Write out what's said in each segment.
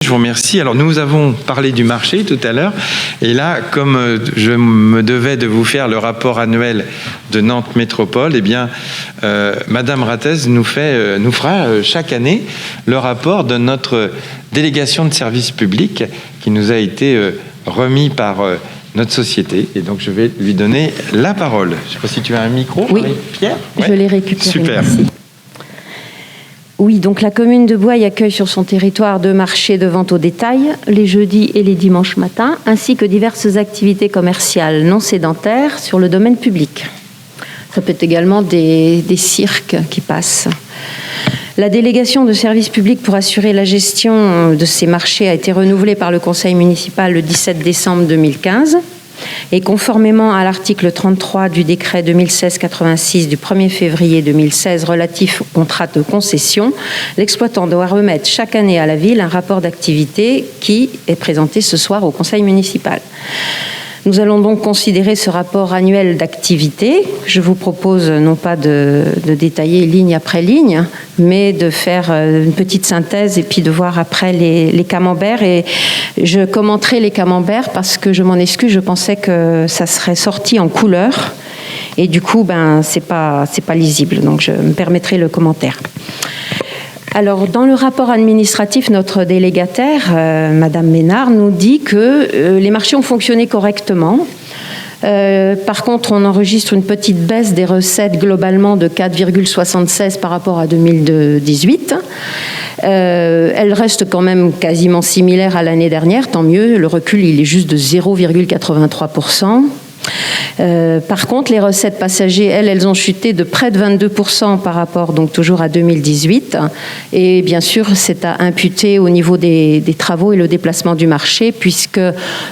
Je vous remercie. Alors, nous avons parlé du marché tout à l'heure. Et là, comme je me devais de vous faire le rapport annuel de Nantes Métropole, eh bien, Madame Rattez nous fera chaque année le rapport de notre délégation de service public qui nous a été remis par notre société. Et donc, je vais lui donner la parole. Je ne sais pas si tu as un micro, oui. Marie-Pierre. Je l'ai récupéré. Super. Merci. Oui, donc la commune de Bouaye accueille sur son territoire 2 marchés de vente au détail, les jeudis et les dimanches matins, ainsi que diverses activités commerciales non sédentaires sur le domaine public. Ça peut être également des cirques qui passent. La délégation de service public pour assurer la gestion de ces marchés a été renouvelée par le conseil municipal le 17 décembre 2015. Et conformément à l'article 33 du décret 2016-86 du 1er février 2016 relatif au contrat de concession, l'exploitant doit remettre chaque année à la ville un rapport d'activité qui est présenté ce soir au conseil municipal. Nous allons donc considérer ce rapport annuel d'activité. Je vous propose non pas de détailler ligne après ligne, mais de faire une petite synthèse et puis de voir après les camemberts. Et je commenterai les camemberts parce que je m'en excuse, je pensais que ça serait sorti en couleur. Et du coup, c'est pas lisible. Donc je me permettrai le commentaire. Alors, dans le rapport administratif, notre délégataire, Madame Ménard, nous dit que les marchés ont fonctionné correctement. Par contre, on enregistre une petite baisse des recettes globalement de 4,76 par rapport à 2018. Elle reste quand même quasiment similaire à l'année dernière, tant mieux. Le recul, il est juste de 0,83%. Par contre, les recettes passagers, elles ont chuté de près de 22% par rapport, donc toujours à 2018. Et bien sûr, c'est à imputer au niveau des travaux et le déplacement du marché, puisque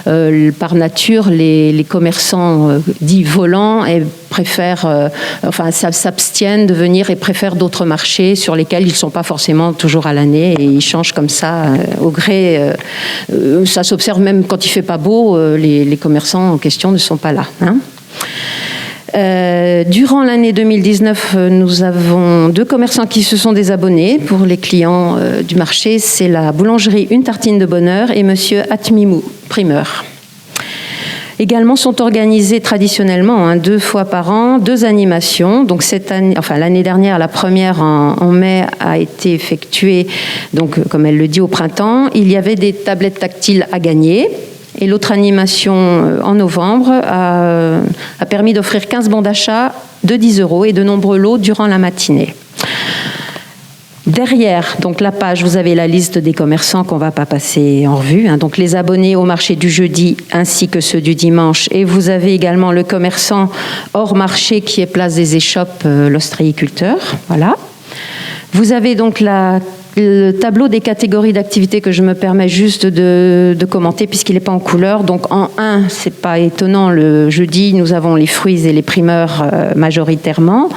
par nature, les commerçants dits volants s'abstiennent de venir et préfèrent d'autres marchés sur lesquels ils ne sont pas forcément toujours à l'année et ils changent comme ça au gré. Ça s'observe même quand il ne fait pas beau, les commerçants en question ne sont pas là. Durant l'année 2019, nous avons 2 commerçants qui se sont désabonnés pour les clients du marché. C'est la boulangerie Une Tartine de Bonheur et Monsieur Atmimou, primeur. Également sont organisées traditionnellement 2 fois par an 2 animations. Donc l'année dernière, la première en mai a été effectuée, donc comme elle le dit, au printemps. Il y avait des tablettes tactiles à gagner. Et l'autre animation en novembre a permis d'offrir 15 bons d'achat de 10 € et de nombreux lots durant la matinée. Derrière donc la page, vous avez la liste des commerçants qu'on ne va pas passer en revue. Donc les abonnés au marché du jeudi ainsi que ceux du dimanche. Et vous avez également le commerçant hors marché qui est place des échoppes, l'ostréiculteur. Voilà. Vous avez donc le tableau des catégories d'activités que je me permets juste de commenter puisqu'il n'est pas en couleur. Donc en 1, c'est pas étonnant, le jeudi, nous avons les fruits et les primeurs majoritairement.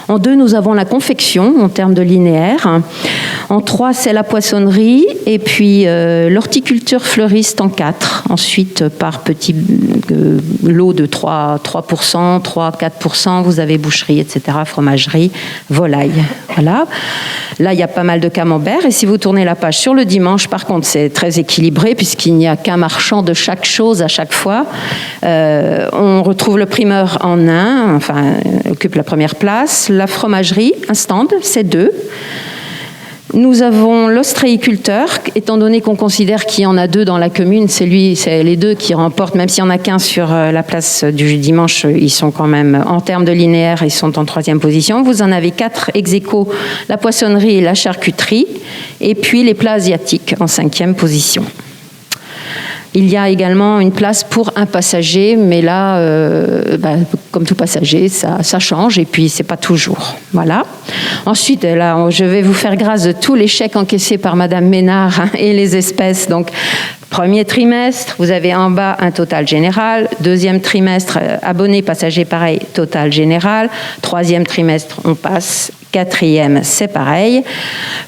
En 2, nous avons la confection en termes de linéaire. En 3, c'est la poissonnerie et puis l'horticulture fleuriste en 4. Ensuite, par petits lots de 3%, 4%, vous avez boucherie, etc., fromagerie, volaille. Voilà. Là, il y a pas mal de camemberts. Et si vous tournez la page sur le dimanche, par contre, c'est très équilibré puisqu'il n'y a qu'un marchand de chaque chose à chaque fois. On retrouve le primeur en 1, occupe la première place. La fromagerie, un stand, c'est 2. Nous avons l'ostréiculteur, étant donné qu'on considère qu'il y en a 2 dans la commune, c'est les 2 qui remportent, même s'il n'y en a qu'un sur la place du dimanche, ils sont quand même, en termes de linéaire, ils sont en 3e position. Vous en avez 4 ex-aequo, la poissonnerie et la charcuterie, et puis les plats asiatiques en 5e position. Il y a également une place pour un passager, mais là, comme tout passager, ça change et puis c'est pas toujours. Voilà. Ensuite, là, je vais vous faire grâce de tous les chèques encaissés par Madame Ménard et les espèces. Donc, premier trimestre, vous avez en bas un total général. 2e trimestre, abonnés, passagers, pareil, total général. 3e trimestre, on passe. 4e, c'est pareil.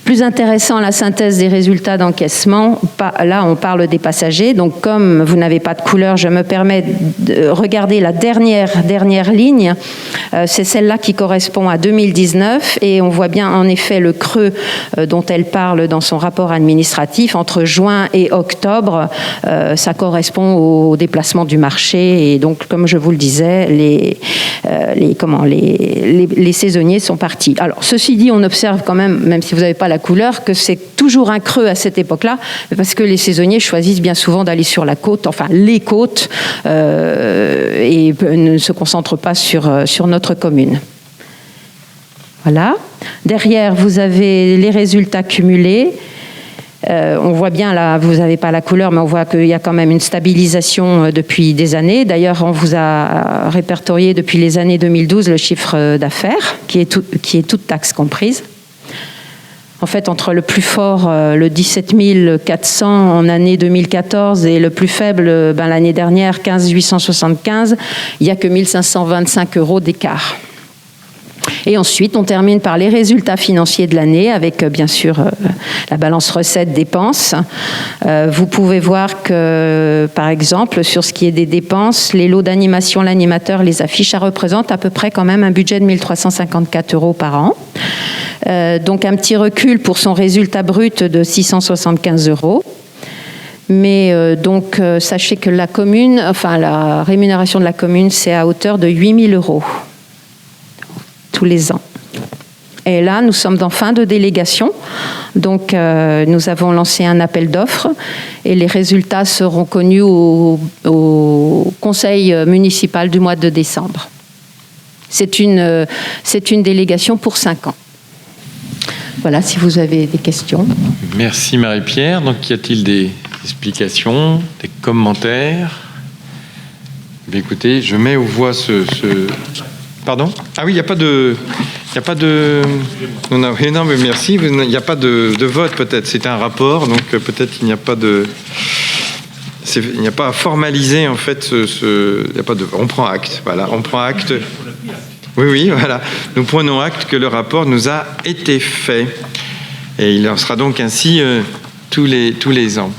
Plus intéressant, la synthèse des résultats d'encaissement. Là, on parle des passagers. Donc, comme vous n'avez pas de couleur, je me permets de regarder la dernière ligne. C'est celle-là qui correspond à 2019. Et on voit bien, en effet, le creux dont elle parle dans son rapport administratif. Entre juin et octobre, ça correspond au déplacement du marché. Et donc, comme je vous le disais, les saisonniers sont partis. Alors, ceci dit, on observe quand même si vous n'avez pas la couleur, que c'est toujours un creux à cette époque-là, parce que les saisonniers choisissent bien souvent d'aller sur la côte, enfin les côtes, et ne se concentrent pas sur notre commune. Voilà. Derrière, vous avez les résultats cumulés. On voit bien, là, vous n'avez pas la couleur, mais on voit qu'il y a quand même une stabilisation depuis des années. D'ailleurs, on vous a répertorié depuis les années 2012 le chiffre d'affaires, qui est toute taxe comprise. En fait, entre le plus fort, le 17 400 en année 2014, et le plus faible, l'année dernière, 15 875, il n'y a que 1 525 € d'écart. Et ensuite, on termine par les résultats financiers de l'année avec, bien sûr, la balance recettes-dépenses. Vous pouvez voir que, par exemple, sur ce qui est des dépenses, les lots d'animation, l'animateur, les affiches, ça représente à peu près quand même un budget de 1 354 € par an. Donc, un petit recul pour son résultat brut de 675 €. Mais sachez que la rémunération de la commune, c'est à hauteur de 8 000 € tous les ans. Et là, nous sommes en fin de délégation. Donc, nous avons lancé un appel d'offres et les résultats seront connus au conseil municipal du mois de décembre. C'est une délégation pour 5 ans. Voilà, si vous avez des questions. Merci Marie-Pierre. Donc, y a-t-il des explications, des commentaires? Bien, écoutez, je mets aux voix Pardon? Ah oui, il n'y a pas de... Non, mais merci. Il n'y a pas de vote, peut-être. C'est un rapport, donc peut-être qu'il n'y a pas de... Il n'y a pas à formaliser, en fait, il n'y a pas de... On prend acte, voilà. On prend acte... Oui, voilà. Nous prenons acte que le rapport nous a été fait. Et il en sera donc ainsi tous les ans.